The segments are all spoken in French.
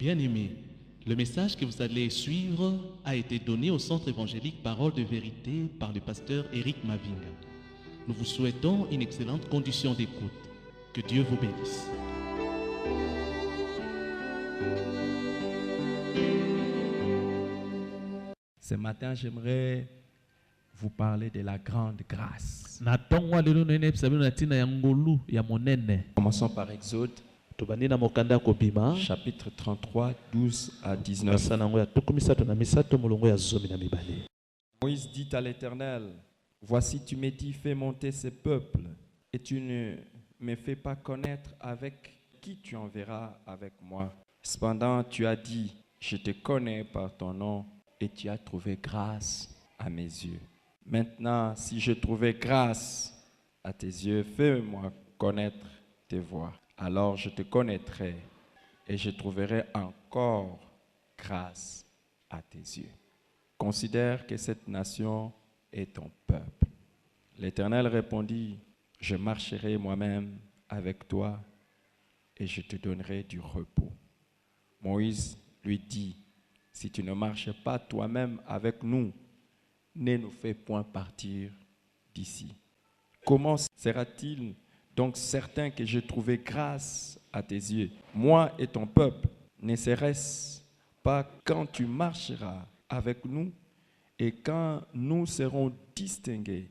Bien-aimés, le message que vous allez suivre a été donné au Centre évangélique Parole de Vérité par le pasteur Éric Mavinga. Nous vous souhaitons une excellente condition d'écoute. Que Dieu vous bénisse. Ce matin, j'aimerais vous parler de la grande grâce. Commençons par Exode, chapitre 33, 12 à 19. Moïse dit à l'Éternel, « Voici, tu me dis, fais monter ce peuple, et tu ne me fais pas connaître avec qui tu enverras avec moi. Cependant, tu as dit, je te connais par ton nom, et tu as trouvé grâce à mes yeux. Maintenant, si je trouvais grâce à tes yeux, fais-moi connaître tes voies. Alors je te connaîtrai et je trouverai encore grâce à tes yeux. Considère que cette nation est ton peuple. » L'Éternel répondit, « Je marcherai moi-même avec toi et je te donnerai du repos. » Moïse lui dit, « Si tu ne marches pas toi-même avec nous, ne nous fais point partir d'ici. Comment sera-t-il donc certain que j'ai trouvé grâce à tes yeux, moi et ton peuple? Ne serait-ce pas quand tu marcheras avec nous et quand nous serons distingués,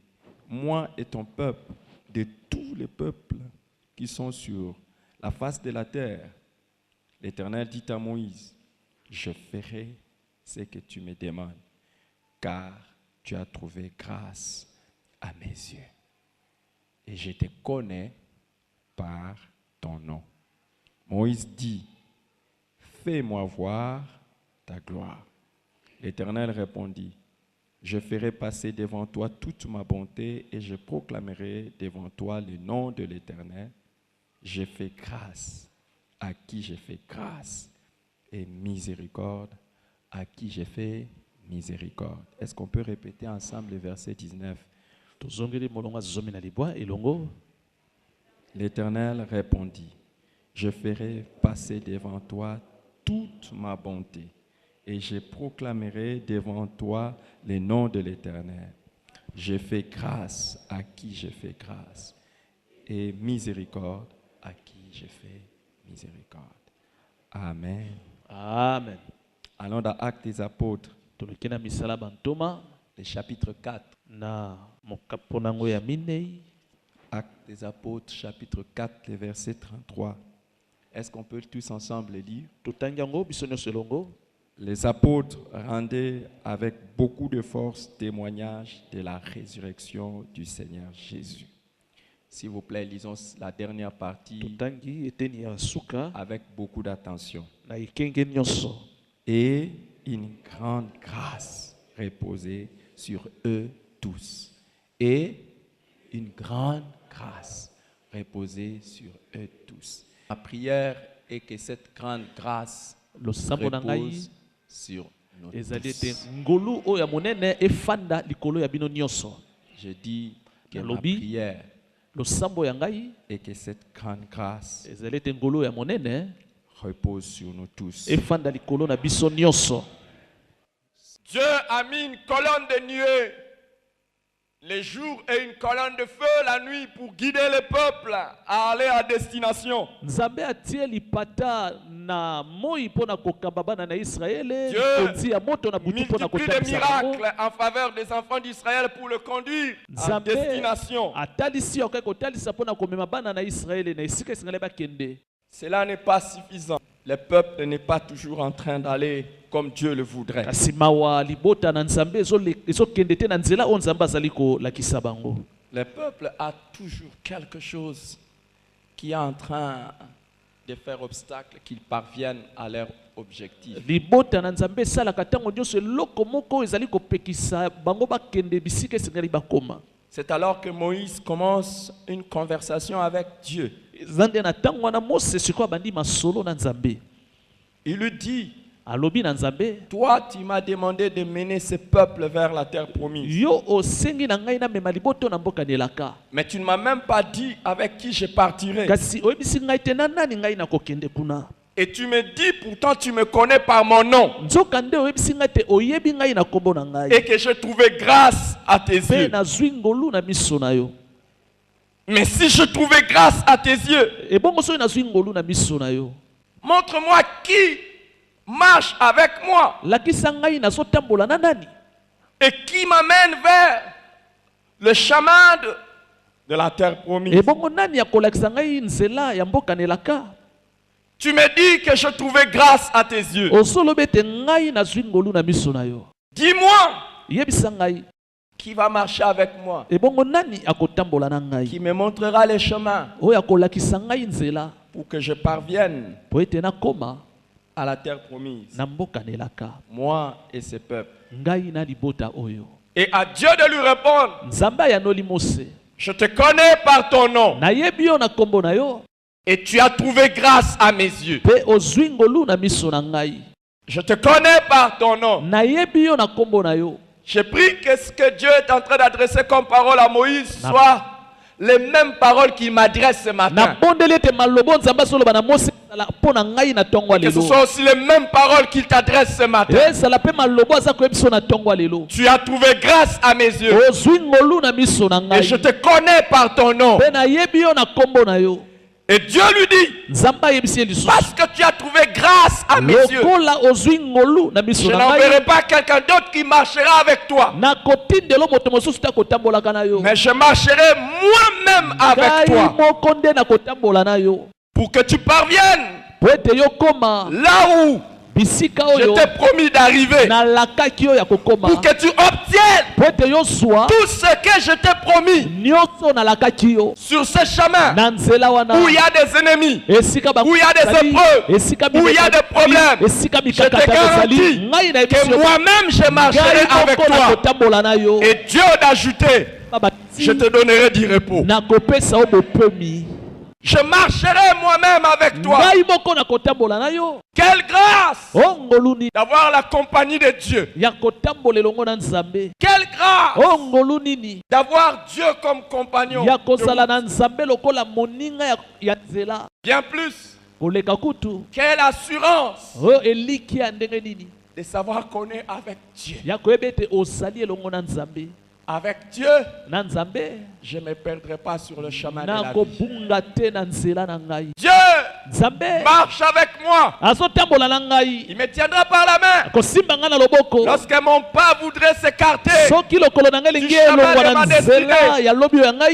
moi et ton peuple, de tous les peuples qui sont sur la face de la terre? » L'Éternel dit à Moïse, « Je ferai ce que tu me demandes, car tu as trouvé grâce à mes yeux. Et je te connais par ton nom. » Moïse dit, « Fais-moi voir ta gloire. » L'Éternel répondit, « Je ferai passer devant toi toute ma bonté et je proclamerai devant toi le nom de l'Éternel. Je fais grâce à qui je fais grâce et miséricorde à qui je fais miséricorde. » Est-ce qu'on peut répéter ensemble le verset 19? L'Éternel répondit, « Je ferai passer devant toi toute ma bonté et je proclamerai devant toi le nom de l'Éternel. Je fais grâce à qui je fais grâce et miséricorde à qui je fais miséricorde. » Amen. Amen. Allons dans Actes des Apôtres, le chapitre 4. Actes des Apôtres, chapitre 4, le verset 33. Est-ce qu'on peut tous ensemble le lire? Les apôtres rendaient avec beaucoup de force témoignage de la résurrection du Seigneur Jésus. S'il vous plaît, lisons la dernière partie avec beaucoup d'attention. Et une grande grâce reposait sur eux tous. Et une grande grâce reposait sur eux tous. Ma prière est que cette grande grâce repose sur nous tous. Je dis que ma prière est que cette grande grâce repose sur nous tous. Dieu a mis une colonne de nuée les jours et une colonne de feu la nuit pour guider le peuple à aller à destination. Dieu multiplie des miracles en faveur des enfants d'Israël pour le conduire à destination. Cela n'est pas suffisant. Le peuple n'est pas toujours en train d'aller comme Dieu le voudrait. Le peuple a toujours quelque chose qui est en train de faire obstacle qu'ils parviennent à leur objectif. C'est alors que Moïse commence une conversation avec Dieu. Il lui dit, « Toi, tu m'as demandé de mener ce peuple vers la terre promise. Mais tu ne m'as même pas dit avec qui je partirai. Et tu me dis, pourtant tu me connais par mon nom. Et que j'ai trouvé grâce à tes yeux. Mais si je trouvais grâce à tes yeux, montre-moi qui marche avec moi et qui m'amène vers le chemin de la terre promise. Tu me dis que je trouvais grâce à tes yeux. Dis-moi qui va marcher avec moi, qui me montrera les chemins pour que je parvienne à la terre promise, moi et ses peuples. Et à Dieu de lui répondre, je te connais par ton nom et tu as trouvé grâce à mes yeux. Je te connais par ton nom. J'ai pris que ce que Dieu est en train d'adresser comme parole à Moïse soit les mêmes paroles qu'il m'adresse ce matin. Que ce soit aussi les mêmes paroles qu'il t'adresse ce matin. Tu as trouvé grâce à mes yeux. Et je te connais par ton nom. Et Dieu lui dit, parce que tu as trouvé grâce à mes yeux, je n'enverrai pas quelqu'un d'autre qui marchera avec toi, mais je marcherai moi-même avec toi pour que tu parviennes là où je t'ai promis d'arriber, pour que tu obtiennes tout ce que je t'ai promis sur ce chemin où il y a des ennemis, où il y a des épreuves, où il y a des problèmes. Je te garantis que moi-même je marcherai avec toi. Et Dieu d'ajouter, je te donnerai du repos. Je marcherai moi-même avec toi. Quelle grâce d'avoir la compagnie de Dieu. Quelle grâce d'avoir Dieu comme compagnon. Bien plus, quelle assurance de savoir qu'on est avec Dieu. Avec Dieu, je ne me perdrai pas sur le chemin de la vie. Dieu marche avec moi. Il me tiendra par la main. Lorsque mon pas voudrait s'écarter du chemin de ma destinée,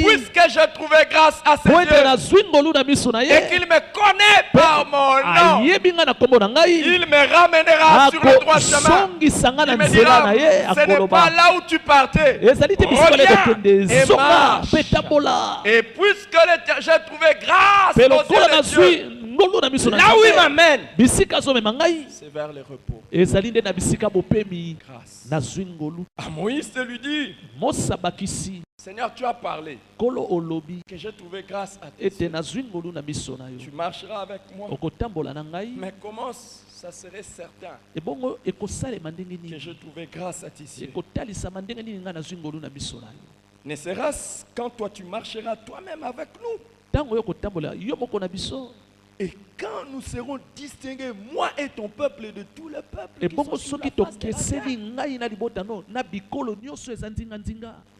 puisque je trouvais grâce à ses yeux et qu'il me connaît par mon nom, il me ramènera sur le droit chemin. Il me dira, ce n'est pas là où tu partais. Reviens et marche. Et puisque j'ai trouvé grâce aux yeux de Dieu, là où il m'amène, c'est vers le repos. Grâce. À Moïse de lui dire, Seigneur, tu as parlé que j'ai trouvé grâce à tes yeux. Tu marcheras avec moi. Mais comment ça serait certain que je trouvais grâce à tes yeux? Ne sera-ce quand toi tu marcheras toi-même avec nous? Et quand nous serons distingués, moi et ton peuple, de tout le peuple qui sont sur la face de la terre.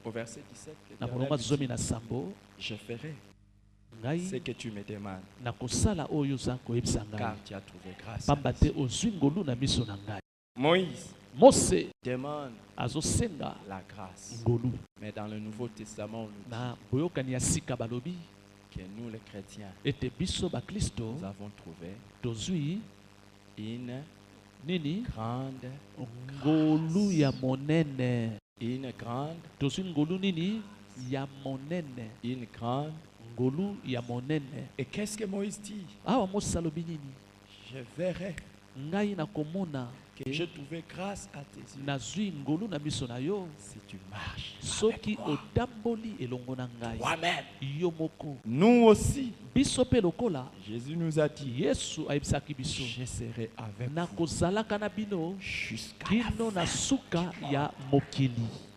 Au verset 17, je ferai ce que tu me demandes, car tu as trouvé grâce. Moïse demande la grâce. Mais dans le Nouveau Testament, on nous dit que nous les chrétiens, nous avons trouvé une grande Et qu'est-ce que Moïse dit? Je verrai que j'ai trouvé grâce à tes yeux si tu marches avec moi. Toi-même. Nous aussi, Jésus nous a dit, je serai avec vous jusqu'à la fin.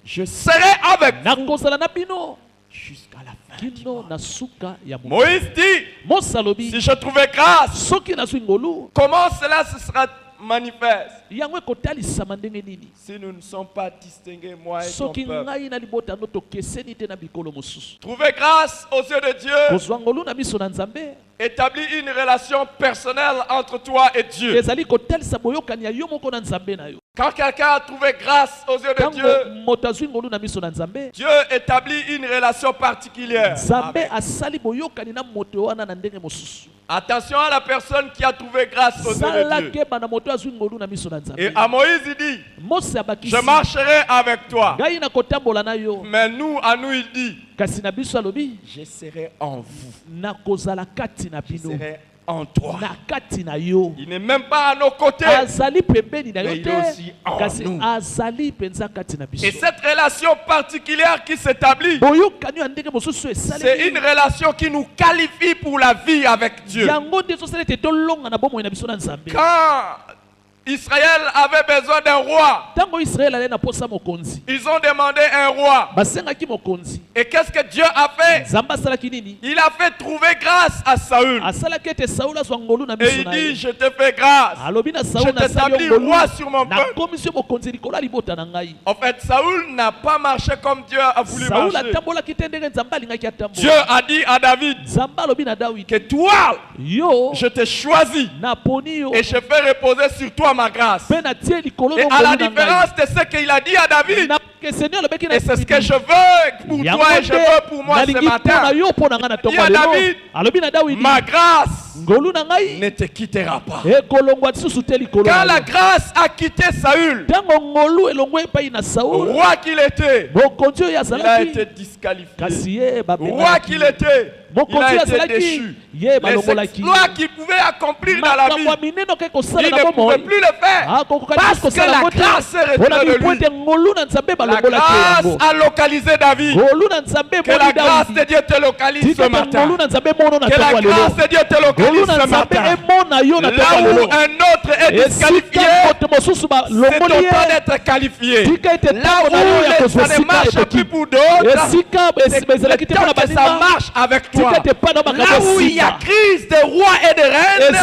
Je serai avec vous jusqu'à la fin du monde. Moïse dit, si je trouvais grâce, comment cela se sera manifeste? Si nous ne sommes pas distingués, moi et ton peuple. Trouver grâce aux yeux de Dieu, établis une relation personnelle entre toi et Dieu. Quand quelqu'un a trouvé grâce aux yeux de Dieu, Dieu établit une relation particulière. Attention à la personne qui a trouvé grâce aux yeux de Dieu. Et à Moïse il dit, je marcherai avec toi. Mais nous, à nous il dit, je serai en vous. Je serai en toi. Il n'est même pas à nos côtés, mais il est aussi en nous. Et cette relation particulière qui s'établit, c'est une relation qui nous qualifie pour la vie avec Dieu. Quand Israël avait besoin d'un roi, ils ont demandé un roi. Et qu'est-ce que Dieu a fait? Il a fait trouver grâce à Saül. Et il dit, je te fais grâce, je t'établis roi sur mon peuple. En fait, Saül n'a pas marché comme Dieu a voulu marcher. Dieu a dit à David que toi, je t'ai choisi et je fais reposer sur toi ma grâce. Et à la différence de ce qu'il a dit à David, et c'est ce que je veux pour toi et je veux pour moi ce matin, il a David, ma grâce ne te quittera pas. Quand la grâce a quitté Saül, roi qu'il était, il a été disqualifié. Roi qu'il était, il a été déchu. Les exploits qu'il pouvait accomplir dans la vie, il ne pouvait plus le faire parce que la grâce est retirée de lui. La grâce a localisé David. Que la grâce de Dieu te localise ce matin. Que la grâce de Dieu te localise ce matin. Là où un autre est disqualifié, c'est ton temps d'être qualifié. Là où ça ne marche plus pour d'autres, c'est le temps que ça marche avec toi. Là où il y a crise de rois et de reines,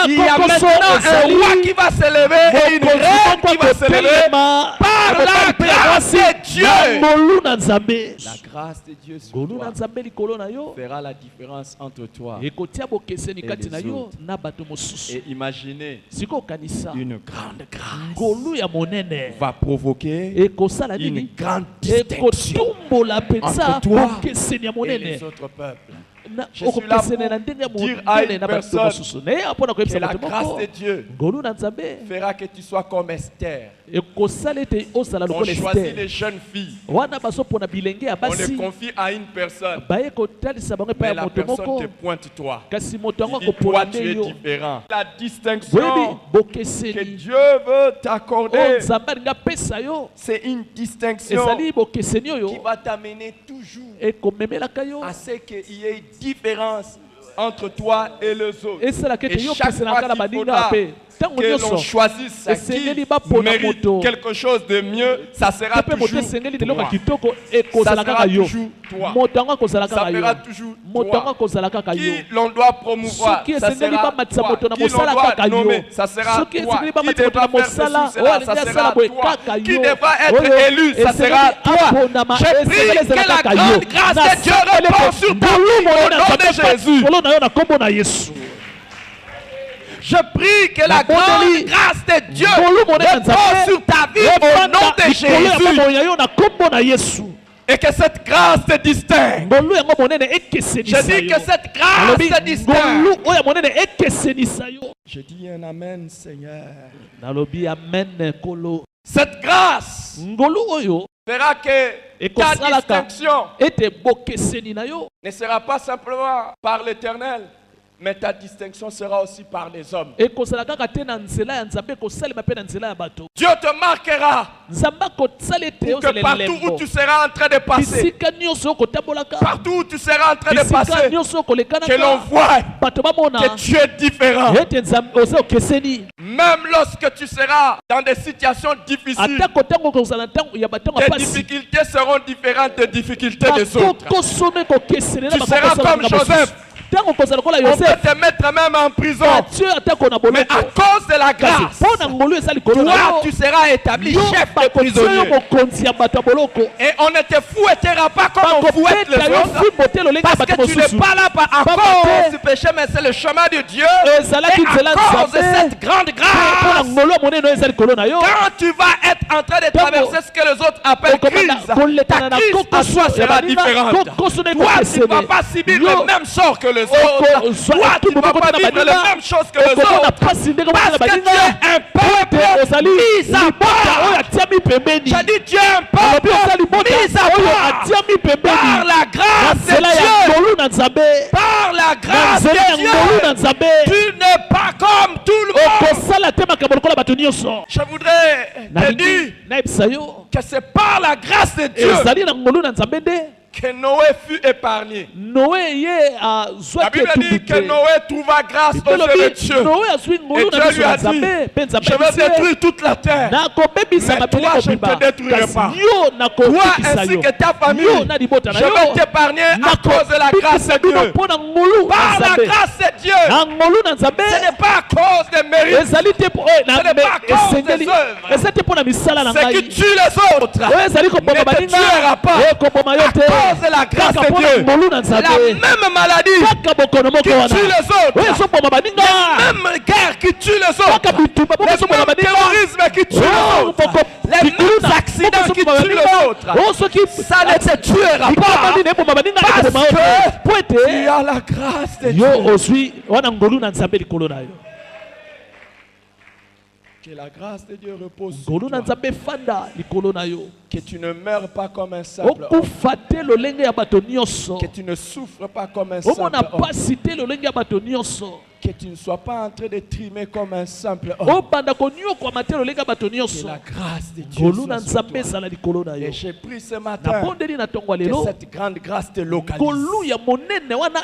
il y a maintenant un roi qui va se lever et une reine qui va se lever par la grâce de Dieu. La grâce de Dieu sur toi fera la différence entre toi et les autres. Et imaginez, une grande grâce va provoquer une grande distinction entre toi et les autres peuples. Je suis là pour dire à une personne que la grâce de Dieu fera que tu sois comme Esther. On choisit les jeunes filles. On les confie à une personne. Mais la personne te pointe toi. Il dit toi tu es différent. La distinction que Dieu veut t'accorder, c'est une distinction qui va t'amener toujours à ce qu'il y ait différence entre toi et les autres. Et chaque fois qu'il faudra que l'on choisisse qui mérite quelque chose de mieux, ça sera toujours toi. Ça sera toujours toi. Ça sera toujours toi. Qui l'on doit promouvoir, ça sera toi. Qui l'on doit nommer, ça sera toi. Qui devra faire cela, ça sera toi. Qui devra être élu, ça sera toi. Je prie que la grande grâce de Dieu repose sur ta vie au nom de Jésus. Je prie que la grande grâce de Dieu repose sur ta vie au nom de Jésus. Et que cette grâce te distingue. Je dis que cette grâce te distingue. Je dis un amen, Seigneur. Cette grâce fera que ta distinction ne sera pas simplement par l'Éternel, mais ta distinction sera aussi par les hommes. Dieu te marquera pour que partout où tu seras en train de passer, partout où tu seras en train de passer, que l'on voit que tu es différent. même lorsque tu seras dans des situations difficiles, tes difficultés seront différentes des difficultés des autres. Tu seras comme Joseph. On peut te mettre même en prison. Mais à cause de la grâce, toi tu seras établi chef de prisonnier. Et on ne te fouettera pas comme on fouette les autres. Parce que tu n'es pas là à cause du péché, mais c'est le chemin de Dieu. Et à cause de cette grande grâce, quand tu vas être en train de traverser ce que les autres appellent crise, ta crise à toi sera différente. Toi tu ne vas pas subir le même sort que les autres. Toi, tu ne vas pas vivre la même chose que les autres. Parce que tu es un peuple mis à part. J'ai dit tu es un peuple mis à part. Par la grâce de Dieu. Par la grâce de Dieu. Tu n'es pas comme tout le monde. Je voudrais te dire que c'est par la grâce de Dieu que Noé fut épargné. La Bible dit que Noé trouva grâce aux yeux de Dieu. Et Dieu lui a dit, je vais détruire toute la terre. Mais toi, je ne te détruirai pas. Toi ainsi que ta famille, je vais t'épargner à cause de la grâce de Dieu. Par la grâce de Dieu. Ce n'est pas à cause des mérites. Ce n'est pas à cause des œuvres. C'est que tu les autres. Ne te tueras pas. C'est la grâce de Dieu. La même maladie qui tue les autres, la même guerre qui tue les autres, le même terrorisme qui tue les autres, les mêmes accidents qui tuent les autres, ça ne te tuera pas parce que tu as la grâce de Dieu. Que la grâce de Dieu repose sur toi. Que tu ne meurs pas comme un simple homme. Que tu ne souffres pas comme un simple homme. Que tu ne sois pas en train de trimer comme un simple homme. Que la grâce de Dieu soit sur toi. Et j'ai pris ce matin que cette grande grâce te localise.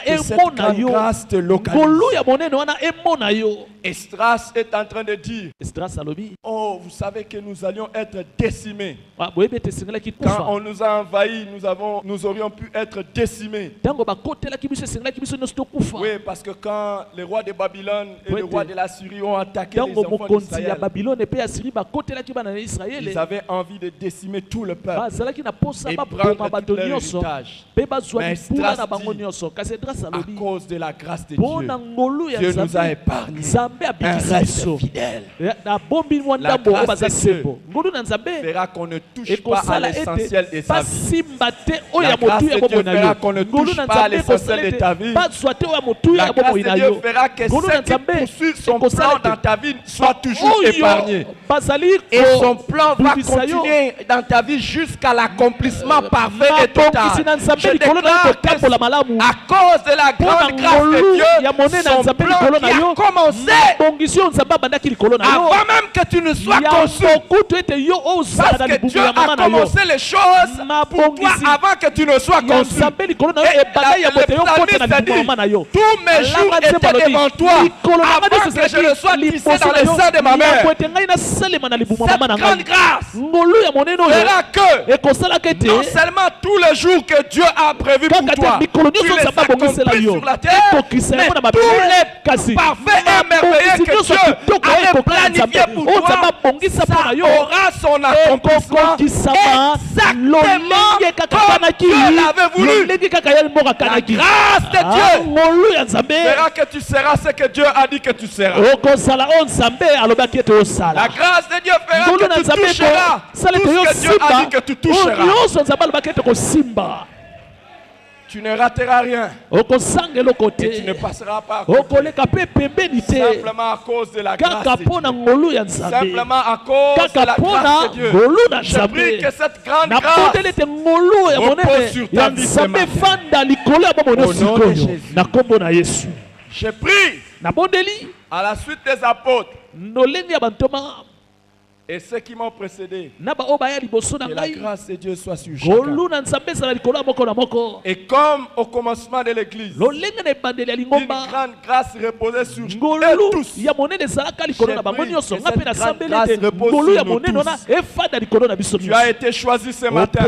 Que cette grande grâce te localise. Estras est en train de dire, oh, vous savez que nous allions être décimés. Quand on nous a envahis, nous aurions pu être décimés. Oui, parce que quand les rois de Babylone et les rois de la Syrie ont attaqué les enfants d'Israël, ils avaient envie de décimer tout le peuple et prendre tout leur héritage. Mais Estras dit, à cause de la grâce de Dieu, Dieu nous a épargnés. Un reste fidèle. La grâce de Dieu fera qu'on ne touche pas à l'essentiel de sa vie. La grâce de Dieu fera qu'on ne touche pas à l'essentiel de ta vie. La grâce de Dieu fera que ce qui poursuit son plan dans ta vie soit toujours épargné. Et son plan va continuer dans ta vie jusqu'à l'accomplissement parfait et total. Je déclare que à cause de la grande grâce de Dieu, son plan qui a commencé avant même que tu ne sois conçu, parce que Dieu a commencé les choses pour toi avant que tu ne sois conçu. Et le psalmiste dit, tous mes jours étaient devant toi avant que je ne sois tissé dans les seins de ma mère. Cette grande grâce fera que non seulement tous les jours que Dieu a prévus pour toi, tu les accomplis sur la terre, mais tous les parfaits et merveilleux que Dieu avait planifié pour toi, ça aura son accomplissement exactement comme Dieu l'avait voulu. La grâce de Dieu fera que tu seras ce que Dieu a dit que tu seras. La grâce de Dieu fera que tu toucheras tout ce que Dieu a dit que tu toucheras. Tu ne rateras rien. Et tu ne passeras pas à côté. Simplement à cause de la grâce de Dieu. Simplement à cause de la grâce de Dieu. Je prie que cette grande grâce repose sur ta vie ce matin. Au nom de Jésus. Je prie à la suite des apôtres. Et ceux qui m'ont précédé, que la grâce de Dieu soit sur chacun. Et comme au commencement de l'église, une grande grâce reposait sur eux tous. Tu as été choisi ce matin.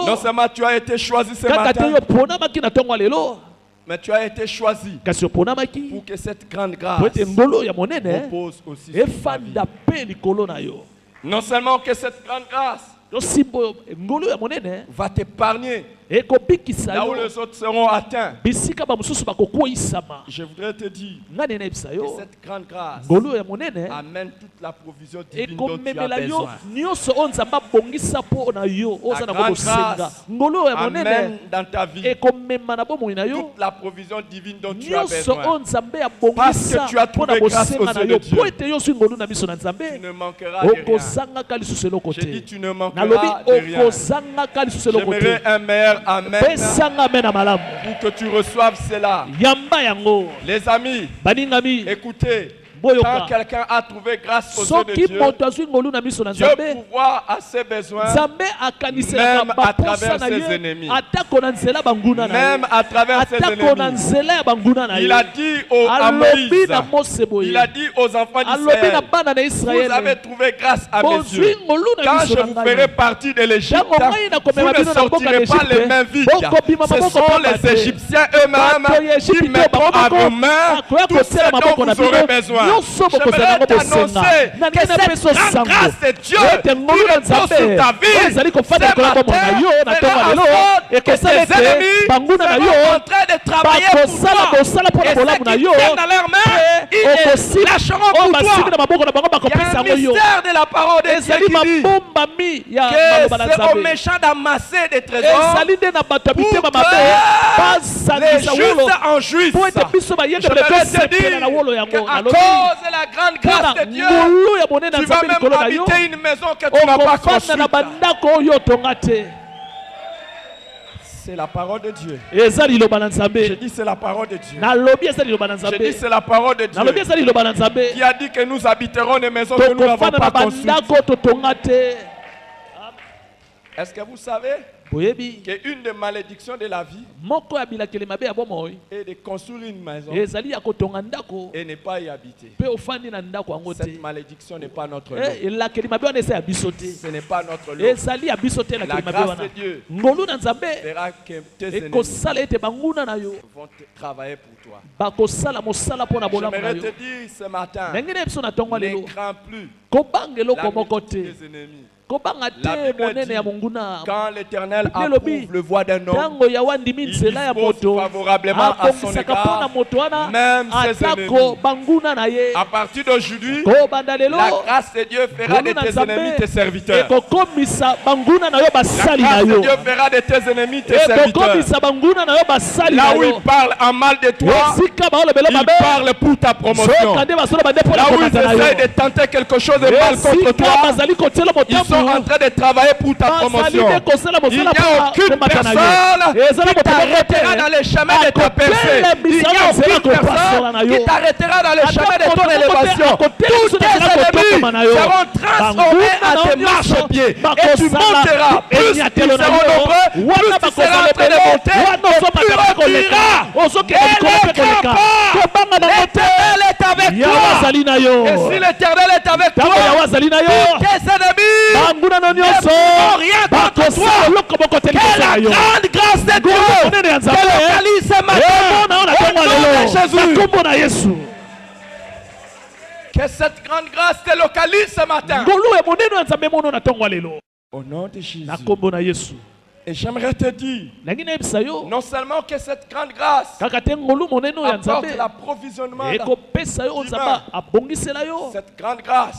Non seulement tu as été choisi ce matin, mais tu as été choisi pour que cette grande grâce repose aussi sur ta vie. Non seulement que cette grande grâce va t'épargner là où les autres seront atteints. Je voudrais te dire que cette grande grâce amène toute la provision divine dont tu as besoin. La grande grâce amène dans ta vie toute la provision divine dont tu as besoin. Parce que tu as trouvé grâce aux yeux de Dieu, tu ne manqueras de rien. J'ai dit tu ne manqueras de rien. J'aimerais un meilleur amen pour que tu reçoives cela. Les amis, écoutez. Quand quelqu'un a trouvé grâce aux yeux de Dieu, Dieu pourvoit à ses besoins, même à travers ses ennemis. Même à travers ses ennemis. Il a dit à Moïse, il a dit aux enfants d'Israël, vous avez trouvé grâce à mes yeux. Quand je vous ferai partie de l'Égypte, vous ne sortirez pas les mains vides. Ce sont les Égyptiens eux-mêmes qui mettront à vos mains tout ce dont vous aurez besoin. J'aimerais t'annoncer que cette grande grâce de Dieu qui repose sur ta vie, ce matin, et que tes ennemis seront en train de travailler pour toi. Et ceux qui tiennent dans leurs mains, ils les lâcheront pour toi. Il y a un mystère de la parole de Dieu qui dit que c'est aux méchants d'amasser des trésors pour que les justes en jouissent. J'aimerais te dire qu'à cause de la grande grâce de Dieu, tu vas même habiter une maison que tu n'as pas construite. C'est la parole de Dieu. Je dis c'est la parole de Dieu. Je dis c'est la parole de Dieu qui a dit que nous habiterons des maisons que nous n'avons pas construites. Est-ce que vous savez qu'une des malédictions de la vie est de construire une maison et ne pas y habiter? Cette malédiction n'est pas notre lot. Ce n'est pas notre lot. La grâce de Dieu fera que tes ennemis vont travailler pour toi. J'aimerais te dire ce matin, ne crains plus la multitude des ennemis. La Bible dit, quand l'Éternel approuve le voie d'un homme, il dispose favorablement à son égard, même ses ennemis. À partir d'aujourd'hui, la grâce de Dieu fera de tes ennemis tes serviteurs. La grâce de Dieu fera de tes ennemis tes serviteurs. Là où il parle en mal de toi, il parle pour ta promotion. Là où ils essayent de tenter quelque chose de mal contre toi, ils sont en train de travailler pour ta promotion. Il n'y a aucune personne qui t'arrêtera dans les chemins de ta percée. Il n'y a aucune personne qui t'arrêtera dans les chemins de ton élévation. Tous tes ennemis seront transformés à tes marchepieds. Et tu monteras. Plus ils seront nombreux, plus tu seras en train de monter, et plus tu iras. Et ne crains pas. L'Éternel est avec toi. Et si l'Éternel est avec toi, tous tes ennemis ne feront rien contre toi. Que la grande grâce de Dieu te localise ce matin au nom de Jésus. Que cette grande grâce te localise ce matin au nom de Jésus. Et j'aimerais te dire, non seulement que cette grande grâce apporte l'approvisionnement divin, cette grande grâce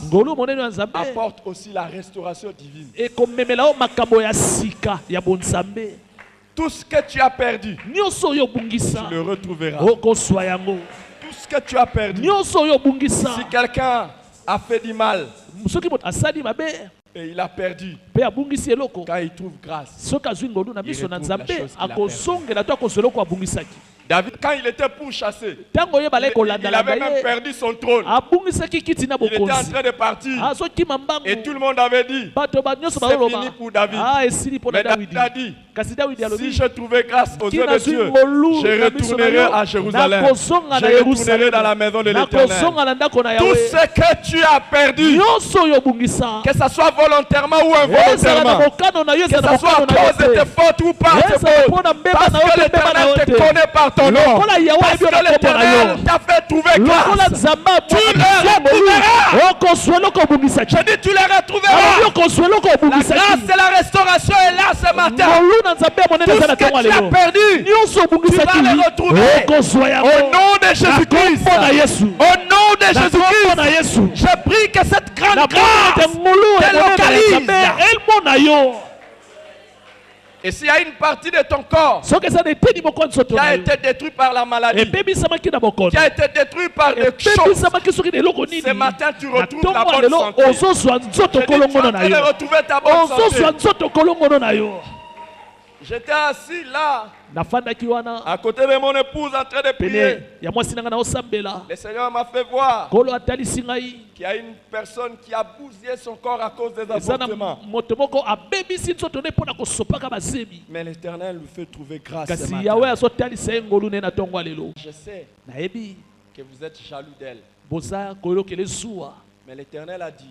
apporte aussi la restauration divine. Tout ce que tu as perdu, tu le retrouveras. Tout ce que tu as perdu, si quelqu'un a fait du mal et il a perdu, quand il trouve grâce, il retrouve la chose qu'il a perdue. David, quand il était pourchassé, il avait même perdu son trône. Il était en train de partir. Et tout le monde avait dit, c'est fini pour David. Mais David a dit, si je trouvais grâce aux yeux de Dieu, je retournerai à Jérusalem. Je retournerai dans la maison de l'Éternel. Tout ce que tu as perdu, que ce soit volontairement ou involontairement, que ce soit à cause de tes fautes ou par tes fautes, parce que l'Éternel te connaît par ton nom, parce que l'Éternel t'a fait trouver grâce, tu le retrouveras. Je dis tu le retrouveras. La grâce et la restauration est là ce matin. Tout ce que tu as perdu, tu vas le retrouver. Au nom de Jésus-Christ. Au nom de Jésus-Christ. Je prie que cette grande grâce te localise. Et s'il y a une partie de ton corps qui a été détruite par la maladie, qui a été détruite par des choses, ce matin tu retrouves la bonne santé. Tu es en train de retrouver ta bonne santé. J'étais assis là, à côté de mon épouse en train de prier. Le Seigneur m'a fait voir qu'il y a une personne qui a bousillé son corps à cause des avortements. Mais l'Éternel lui fait trouver grâce ce matin. Je sais que vous êtes jaloux d'elle. Mais l'Éternel a dit,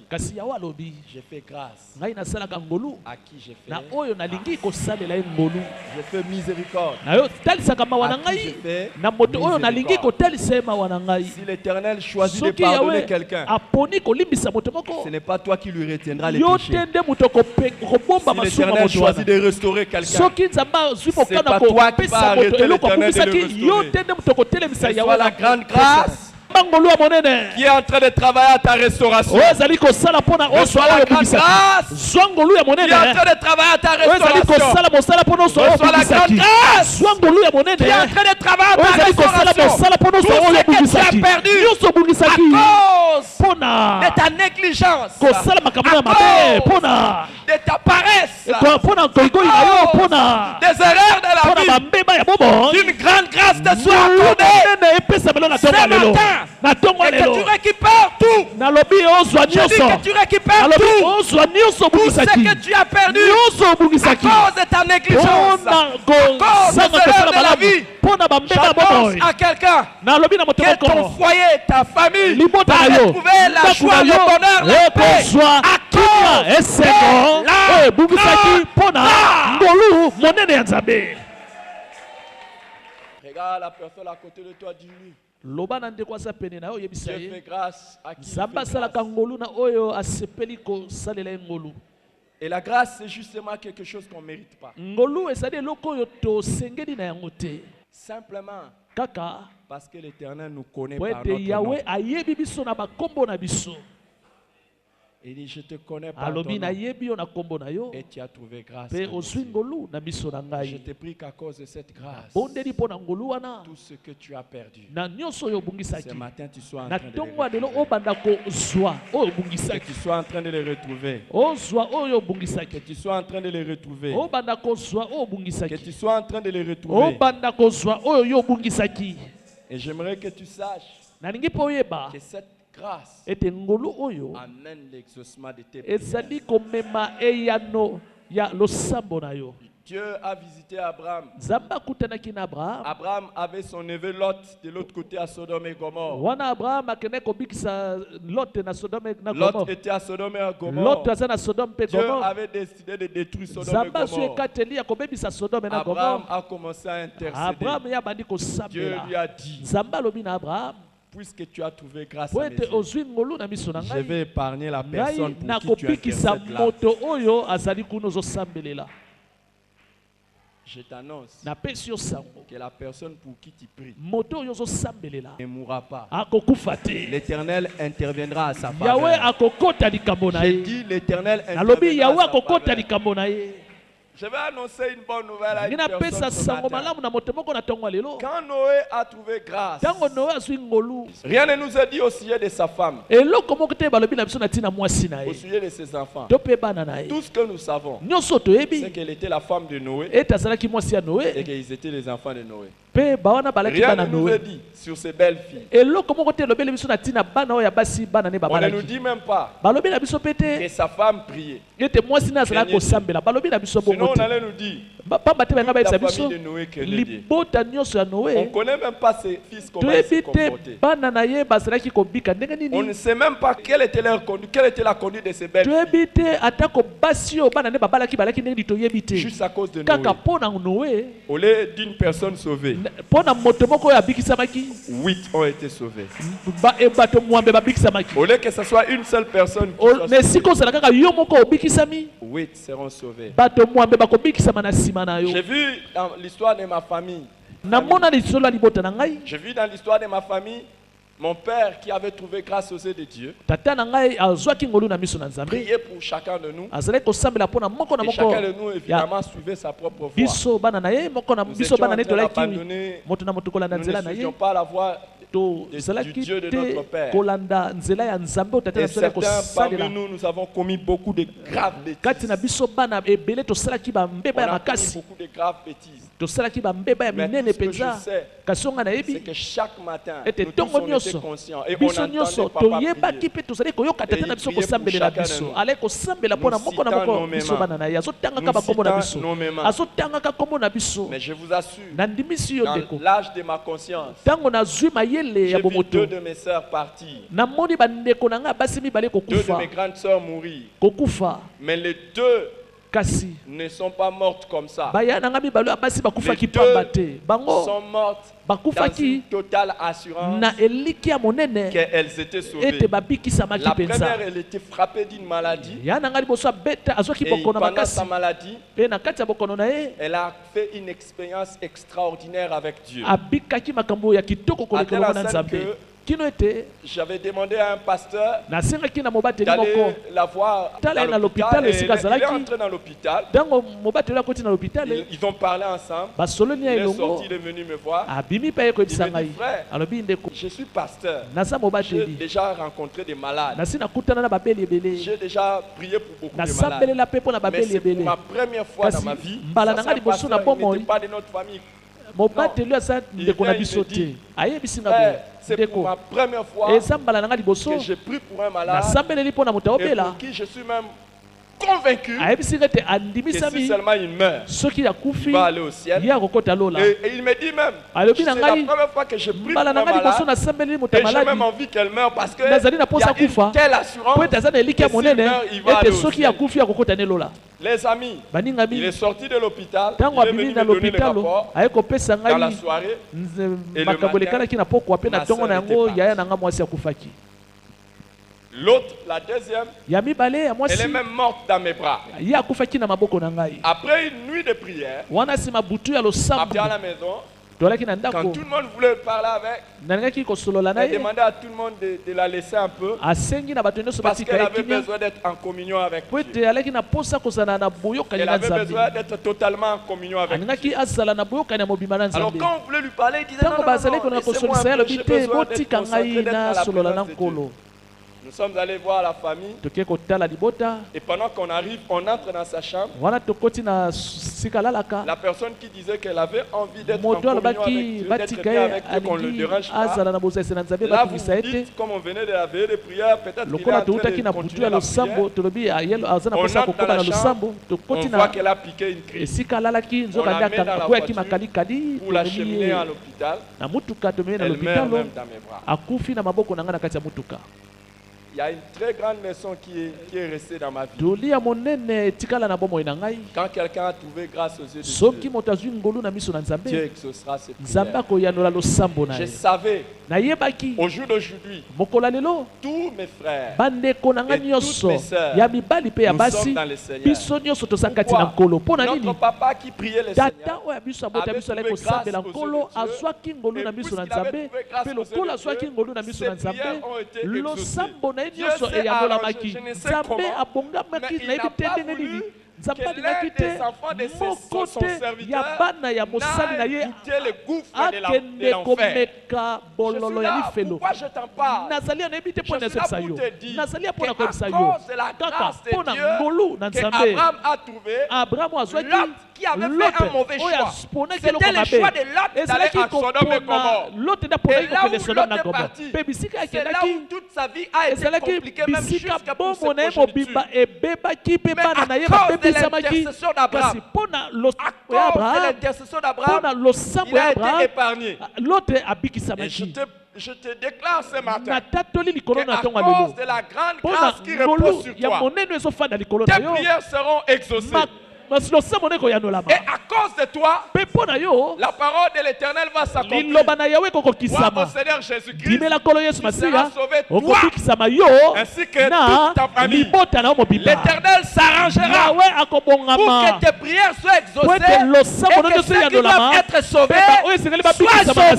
j'ai fait grâce à qui j'ai fait grâce. Je fais miséricorde à qui j'ai fait miséricorde. Si l'Éternel choisit de pardonner quelqu'un, ce n'est pas toi qui lui retiendras les péchés. Si l'Éternel choisit de restaurer quelqu'un, ce n'est pas toi qui vas arrêter l'Éternel de le restaurer. C'est soit la grande grâce qui est en train de travailler à ta restauration. Reçois la grande grâce qui est en train de travailler à ta restauration. Reçois la grande grâce qui est en train de travailler à ta restauration. Tout ce que tu as perdu à cause de ta négligence, à cause de ta paresse, des erreurs de la vie, une grande grâce te soit accordée ce matin. Et que tu récupères tout. Je dis que tu récupères tout. Tout ce que tu as perdu à cause de ta négligence, à cause des erreurs de la vie. J'annonce à quelqu'un que ton foyer, ta famille va retrouver la joie, le bonheur, la paix à cause de la Regarde la personne à côté de toi, dis-lui. Dieu fait grâce à qui fait grâce. Et la grâce, c'est justement quelque chose qu'on ne mérite pas. Simplement parce que l'Éternel nous connaît par notre nom. Il dit, je te connais par ton nom. Et tu as trouvé grâce. Je te prie qu'à cause de cette grâce, tout ce que tu as perdu, ce matin tu sois en train de le retrouver. Que tu sois en train de les retrouver. Que tu sois en train de les retrouver. Que tu sois en train de les retrouver. Et j'aimerais que tu saches que cette grâce amène l'exaucement de tes prières. Dieu a visité Abraham. Abraham avait son neveu Lot de l'autre côté à Sodome et Gomorrhe. Lot était à Sodome et Gomorrhe. Dieu avait décidé de détruire Sodome et Gomorrhe. Abraham a commencé à intercéder. Dieu lui a dit, puisque tu as trouvé grâce à mes yeux, je vais épargner la personne pour qui tu intercèdes là. Je t'annonce que la personne pour qui tu pries ne mourra pas. L'Éternel interviendra à sa faveur. J'ai dit l'Éternel interviendra à sa faveur. Je vais annoncer une bonne nouvelle à une personne ce matin. Quand Noé a trouvé grâce, rien ne nous a dit au sujet de sa femme, au sujet de ses enfants. Tout ce que nous savons, c'est qu'elle était la femme de Noé et qu'ils étaient les enfants de Noé. Rien ne nous a dit sur ces belles filles. On ne nous dit même pas que sa femme priait. Sinon on allait nous dire la famille de Noé craignait Dieu. On ne connaît même pas ses fils comment ils se comportaient. On ne sait même pas quelle était la conduite de ces belles filles. Juste à cause de Noé. Au lieu d'une personne sauvée, 8 ont été sauvés. Au lieu que ce soit une seule personne qui soit sauvée, 8 seront sauvés. J'ai vu dans l'histoire de ma famille. J'ai vu dans l'histoire de ma famille mon père qui avait trouvé grâce aux yeux de Dieu. Prier pour chacun de nous. Et chacun de nous évidemment suivait sa propre voie. Nous étions en train d'abandonner. Nous ne suivions pas la voie du Dieu de notre Père. Et certains parmi nous, nous avons commis beaucoup de graves bêtises. On a commis beaucoup de graves bêtises. Mais tout ce que je sais, c'est que chaque matin, nous tous on était conscients et on entendait papa prier. Et il priait pour chacun de nous. Nous citons nos mémoires. Mais je vous assure, dans l'âge de ma conscience, j'ai vu 2 de mes sœurs partir. 2 de mes grandes sœurs mourir. Mais les 2 ne sont pas mortes comme ça. Les 2 sont mortes dans une totale assurance qu'elles étaient sauvées. La première, elle était frappée d'une maladie. Et pendant sa maladie, elle a fait une expérience extraordinaire avec Dieu. À telle enseigne que j'avais demandé à un pasteur d'aller la voir dans l'hôpital. Et il est entré dans l'hôpital. Ils ont parlé ensemble. Il est sorti, il est venu me voir. Il me dit, frère, je suis pasteur. J'ai déjà rencontré des malades. J'ai déjà prié pour beaucoup de malades. Mais c'est pour ma première fois dans ma vie. Ça, c'est un pasteur, il n'était pas de notre famille. Non. Il vient, il me dit, c'est pour ma première fois que j'ai pris pour un malade et pour qui je suis même convaincu que si seulement il meurt, il va aller au ciel. Et il me dit même, c'est la première fois que je prie pour un malade et j'ai même envie qu'elle meure parce qu'il y a une telle assurance que s'il meurt, il va aller au ciel. Les amis, il est sorti de l'hôpital, il est venu me donner le rapport dans la soirée et le matin, ma sœur était partie. L'autre, la deuxième, elle est même morte dans mes bras. Après une nuit de prière, après à la maison, quand tout le monde voulait parler avec, elle demandait à tout le monde de la laisser un peu parce qu'elle avait besoin d'être en communion avec Dieu. Elle avait besoin d'être totalement en communion avec Dieu. Alors quand on voulait lui parler, il disait non, laissez-moi un peu, j'ai besoin d'être concentré, d'être dans la présence de Dieu. Nous sommes allés voir la famille. Et pendant qu'on arrive, on entre dans sa chambre. La personne qui disait qu'elle avait envie d'être en communion avec Dieu, d'être bien avec Dieu, qu'on ne le dérange pas. Là, vous dites, comme on venait de la veille de prière, peut-être qu'il est en train de continuer la prière. On entre dans la chambre, on voit qu'elle a piqué une crise. On la met dans la voiture pour l'acheminer à l'hôpital. Elle meurt même dans mes bras. Il y a une très grande leçon qui est restée dans ma vie. Quand quelqu'un a trouvé grâce aux yeux de Dieu, Dieu exaucera ses prières. Je savais, au jour d'aujourd'hui, tous mes frères et toutes mes sœurs, nous sommes dans le Seigneur. Pourquoi? Notre papa qui priait le Seigneur avait trouvé grâce aux yeux de Dieu. Et puisqu'il avait trouvé grâce aux yeux de Dieu, ses prières ont été exaucées. Dieu s'est arrangé, je ne sais comment, mais il n'a pas voulu que l'un des enfants de son serviteur n'a goûté le gouffre de l'enfer. Je suis là, pourquoi je t'en parle? Je suis là pour te dire qu'à cause de la grâce de Dieu qu'Abraham a trouvé, Lot qui avait fait un mauvais choix. C'était le choix de Lot d'aller à Sodome et Gomorrhe. Et là où Lot est parti, c'est là où toute sa vie a été compliquée, même jusqu'à pour se projeter dessus. Mais à cause de l'intercession d'Abraham, il a été épargné. Et je te déclare ce matin qu'à cause de la grande grâce qui repose sur toi, tes prières seront exaucées. Et à cause de toi, la parole de l'Éternel va s'accomplir. Mon Seigneur Jésus-Christ, tu seras sauvé, toi, ainsi que toute ta famille. L'Éternel s'arrangera pour que tes prières soient exaucées et que ceux qui doivent être sauvés soient sauvés.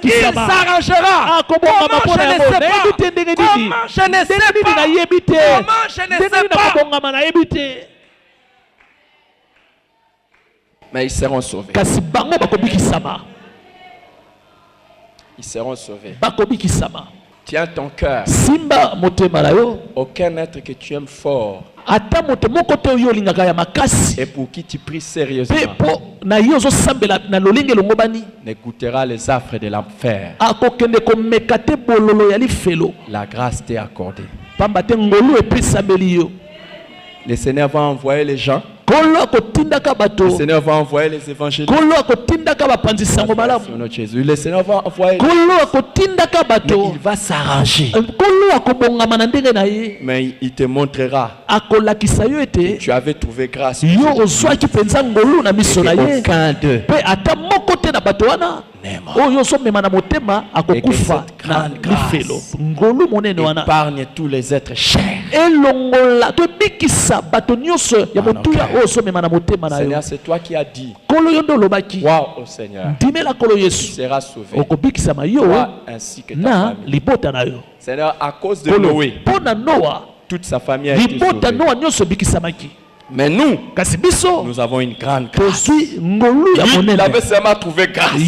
Il s'arrangera. Comment je ne sais pas? Comment je ne sais pas? Comment je ne sais pas? Mais ils seront sauvés. Ils seront sauvés. Tiens ton cœur. Aucun être que tu aimes fort et pour qui tu pries sérieusement n'écoutera les affres de l'enfer. La grâce t'est accordée. Le Seigneur va envoyer les gens. Le Seigneur va envoyer les évangélistes. Le Seigneur va envoyer. Mais il va s'arranger. Mais il te montrera que tu avais trouvé grâce. Aucun d'eux épargne tous les êtres chers. Seigneur, c'est toi qui as dit. Crois au Seigneur. Tu seras sauvé. Toi ainsi que ta famille. Seigneur, à cause de Noé, toute sa famille a été sauvée. Mais nous avons une grande grâce. Il avait seulement trouvé grâce. Mais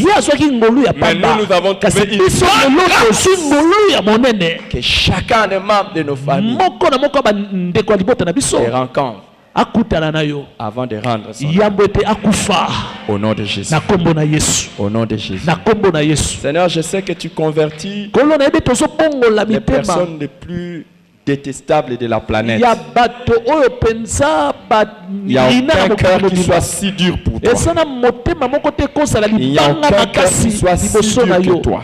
nous avons trouvé une grande grâce. Que chacun des membres de nos familles les rencontre avant de rendre son au nom de Jésus. Au nom de Jésus. Seigneur, je sais que tu convertis les personnes les plus détestables de la planète. Il n'y a aucun cœur qui soit si dur pour toi. Il n'y a aucun cœur qui soit si dur que toi.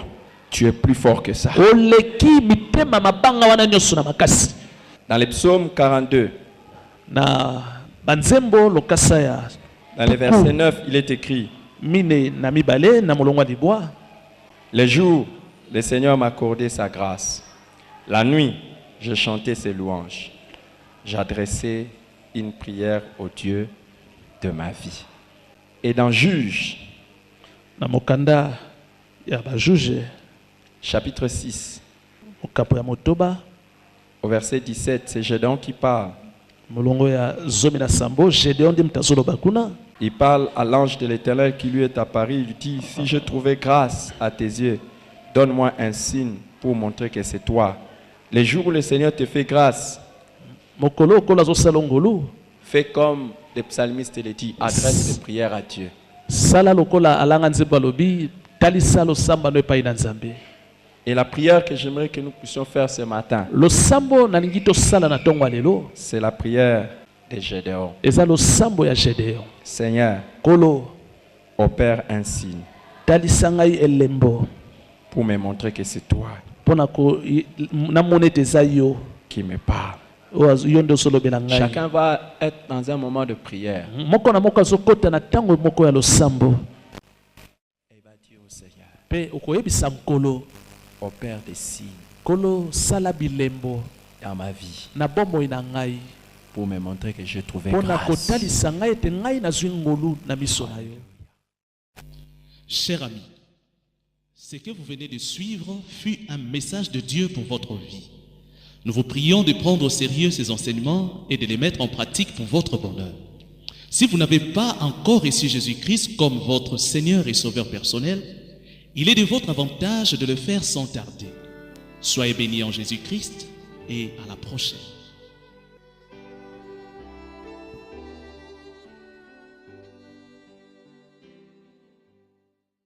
Tu es plus fort que ça. Dans les psaumes 42, dans le verset 9, il est écrit: les jours, le Seigneur m'a accordé sa grâce. La nuit, je chantais ses louanges. J'adressais une prière au Dieu de ma vie. Et dans Juge, chapitre 6, au verset 17, c'est Gédéon qui parle. Il parle à l'ange de l'Éternel qui lui est apparu. Il dit: si je trouvais grâce à tes yeux, donne-moi un signe pour montrer que c'est toi. Les jours où le Seigneur te fait grâce, fais comme les psalmistes le disent, adresse des prières à Dieu. Et la prière que j'aimerais que nous puissions faire ce matin, c'est la prière de Gédéon. Seigneur, opère un signe pour me montrer que c'est toi qui me parle. Chacun va être dans un moment de prière. Et il va dire au Seigneur: opère des signes dans ma vie pour me montrer que j'ai trouvé grâce. Chers amis, ce que vous venez de suivre fut un message de Dieu pour votre vie. Nous vous prions de prendre au sérieux ces enseignements et de les mettre en pratique pour votre bonheur. Si vous n'avez pas encore reçu Jésus-Christ comme votre Seigneur et Sauveur personnel, il est de votre avantage de le faire sans tarder. Soyez bénis en Jésus-Christ et à la prochaine.